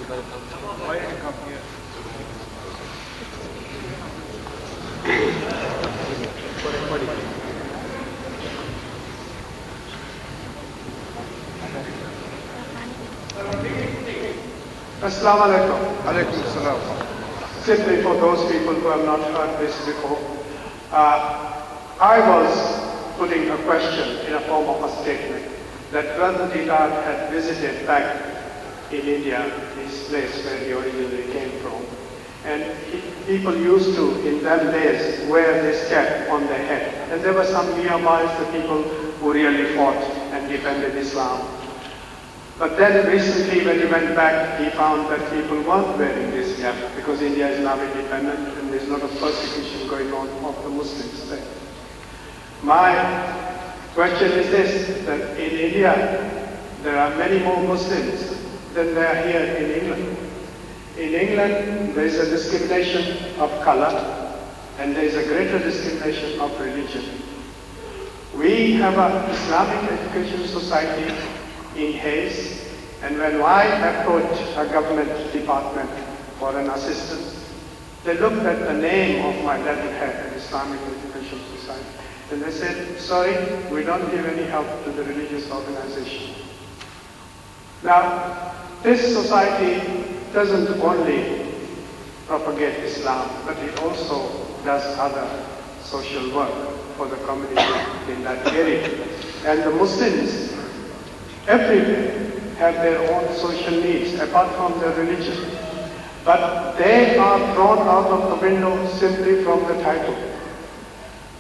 Why did you come here? Assalamu alaikum. Alaikum salam. Simply for those people who have not heard this before, I was putting a question in a form of a statement that Brother Deedat had visited back in India, his place where he originally came from. And people used to, in them days, wear this cap on their head. And there were some nearby, the people who really fought and defended Islam. But then recently when he went back, he found that people weren't wearing this cap because India is now independent and there's not a persecution going on of the Muslims there. My question is this, that in India, there are many more Muslims than there are here in England. In England, there is a discrimination of color and there is a greater discrimination of religion. We have an Islamic Education Society in Hayes, and when I approached a government department for an assistance, they looked at the name of my letterhead, Islamic Education Society, and they said, sorry, we don't give any help to the religious organization. Now, this society doesn't only propagate Islam, but it also does other social work for the community in that area. And the Muslims everywhere have their own social needs apart from their religion. But they are thrown out of the window simply from the title.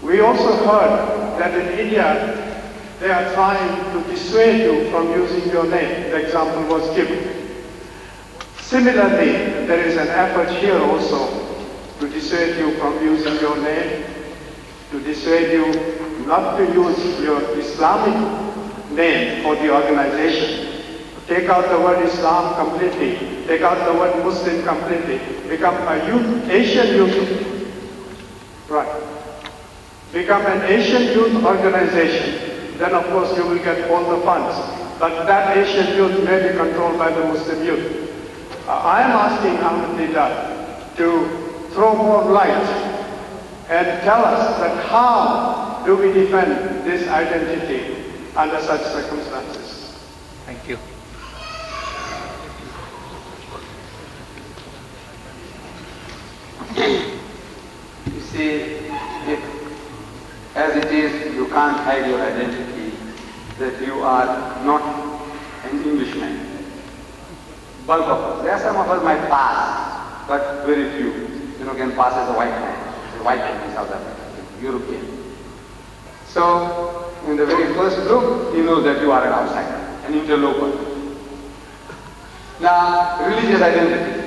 We also heard that in India they are trying to dissuade you from using your name. The example was given. Similarly, there is an effort here also to dissuade you from using your name, to dissuade you not to use your Islamic name for the organization. Take out the word Islam completely, take out the word Muslim completely, become a youth, Asian youth, right. Become an Asian youth organization, then of course you will get all the funds. But that Asian youth may be controlled by the Muslim youth. I am asking Ahmed Deedat to throw more light and tell us that how do we defend this identity under such circumstances. Thank you. You see, as it is, you can't hide your identity, that you are not an Englishman. Bulk of us. There are some of us might pass, but very few, can pass as a white man in South Africa, European. So, in the very first group, he knows that you are an outsider, an interloper. Now, religious identity.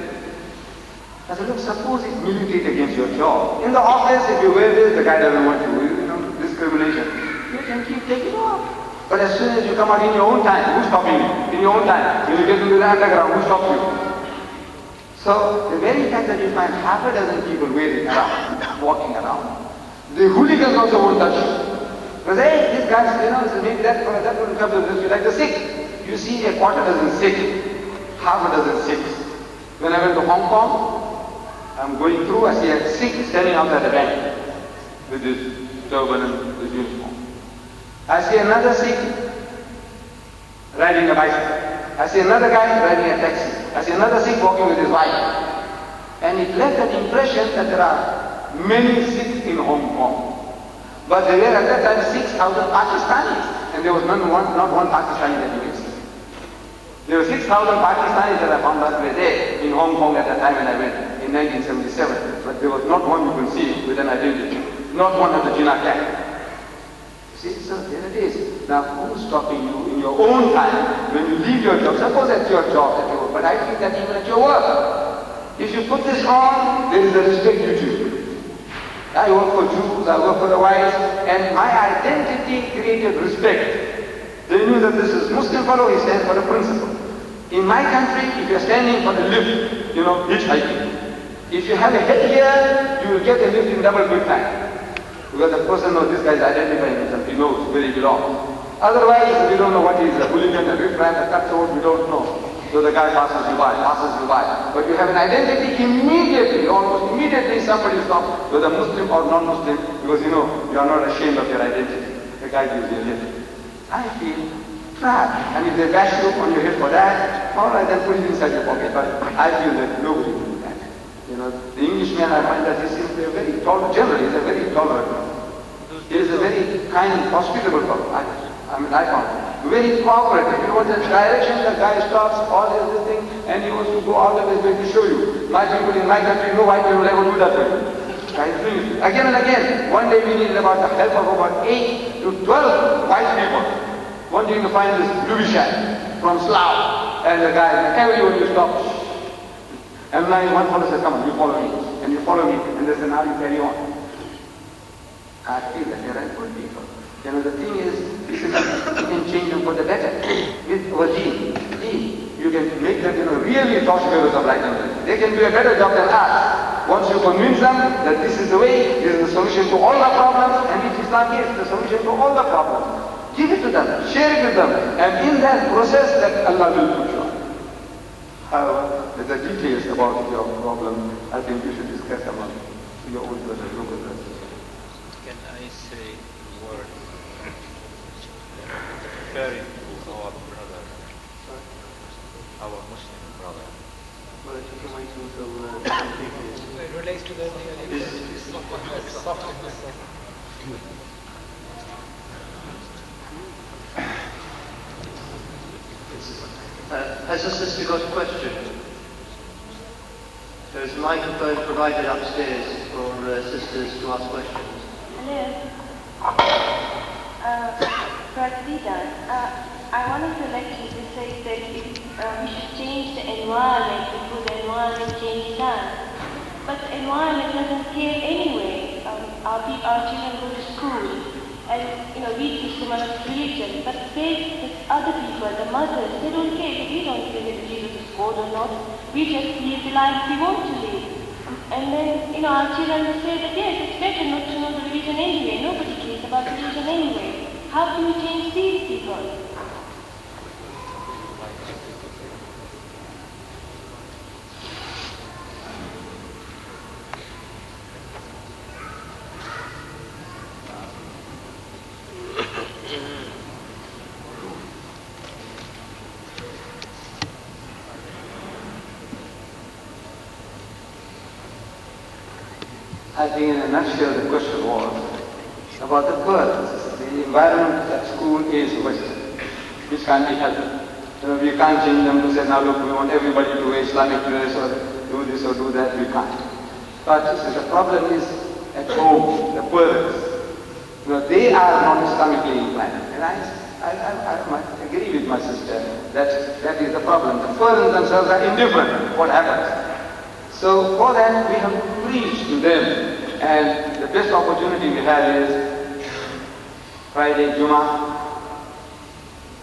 I said, look, suppose it militate against your job. In the office, if you wear this, the guy doesn't want you, discrimination. You can keep taking off. But as soon as you come out in your own time, who's stopping you? In your own time, when you get into the underground, who stops you? So, the very fact that you find half a dozen people wearing around, walking around, the hooligans also won't touch you. Because, hey, this guy's, maybe that will come to this, like the sick. You see a quarter dozen sick, half a dozen Sikhs. When I went to Hong Kong, I'm going through, I see a Sikh standing outside the bank with his turban and his uniform. I see another Sikh riding a bicycle. I see another guy riding a taxi. I see another Sikh walking with his wife. And it left that impression that there are many Sikhs in Hong Kong. But there were at that time 6,000 Pakistanis, and there was not one Pakistani that you can see. There were 6,000 Pakistanis that I found out were there in Hong Kong at that time when I went in 1977. But there was not one you can see with an identity. Not one of the Jinnah cap. See, so there it is. Now, who's stopping you in your own time when you leave your job? Suppose that's your job at your work, but I think that even at your work. If you put this on, there is a respect due to you. I work for Jews, I work for the whites, and my identity created respect. They knew that this is Muslim fellow, he stands for the principle. In my country, if you're standing for the lift, hitchhiking. If you have a headgear, you will get a lift in double quick time. Because the person knows this guy is identifying himself, he knows where he belongs. Otherwise, we don't know what he is, a hooligan, a riffraff, a cutthroat, we don't know. So the guy passes you by. But you have an identity immediately, almost immediately somebody stops, whether Muslim or non-Muslim, because you are not ashamed of your identity. The guy gives you a lift. I feel trapped. And if they bash you on your head for that, all right, then put it inside your pocket. But I feel that nobody will do that. The Englishman, I find that he's simply a very tolerant, generally, he's a very tolerant man. He is a very kind, hospitable fellow. I found him. Very cooperative. You want a direction, the guy stops, pauses this thing, and he wants to go out of his way to show you. My people in my country, no white people ever do that for you. Again and again. One day we needed about the help of about 8 to 12 white people wanting to find this Lubishan from Slough. And the guy, everyone you stop. And now one fellow says, come on, you follow me. And you follow me. And they say, now you carry on. I feel that there are good people. The thing is, you can change them for the better. With our deen, you can make them, really torchbearers of light and religion. They can do a better job than us. Once you convince them that this is the way, this is the solution to all the problems, and if Islam is the solution to all the problems, give it to them, share it with them, and in that process, that Allah will put you on. However, the details about your problem, I think you should discuss among your own brothers, local brothers. Can I say a word referring to our brother, our Muslim brother? It relates to the softness. Has the sister got a question? There is a microphone provided upstairs for sisters to ask questions. Hello. Brother Deedats, I wanted to let you to say that we should change the environment before the environment changes us. But the environment doesn't care anyway. Our children go to school and we teach them about religion. But the other people, the mothers, they don't care. We don't care whether Jesus is God or not. We just live the life we want to live. And then, our children will say that yes, it's better not to know the religion anyway. Nobody cares about religion anyway. How can we change these people? I think in a nutshell the question was about the birds. The environment at school is Western, which can't be helped. We can't change them to say, now look, we want everybody to wear Islamic dress or do this or do that. We can't. But the problem is at home, the parents. They are not Islamically inclined. And I agree with my sister that is the problem. The parents themselves are indifferent. What happens? So for that we have to preach to them, and the best opportunity we have is Friday, Jummah.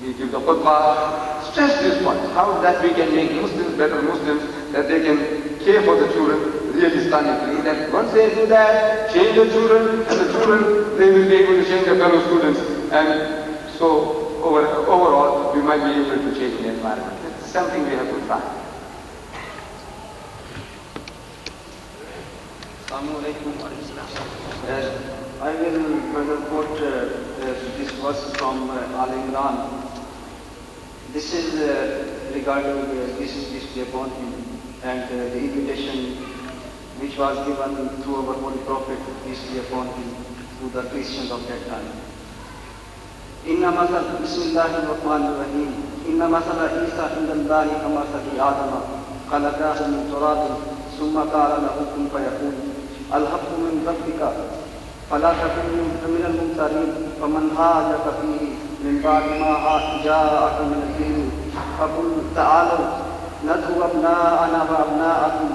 We give the khutbah, stress this point, how that we can make Muslims better Muslims, that they can care for the children really Islamically, that once they do that, change the children, and the children, they will be able to change their fellow students, and so overall we might be able to change the environment. It's something we have to try. I will quote this verse from Al Imran. This is regarding this day upon him and the invitation which was given to our Holy Prophet, peace be upon him, to the Christians of that time. Inna masal Bismillahir Rahmanir Rahim. Inna masala Isa indallahi kamasali Adama khalaqahu min turabin summa qala lahu kun fayakun. الحق من ربك فلا تكن من الممترين فمن حاجك فيه من بعد ما جاءك من العلم فقل تعالوا ندعو أبناءنا وأبناءكم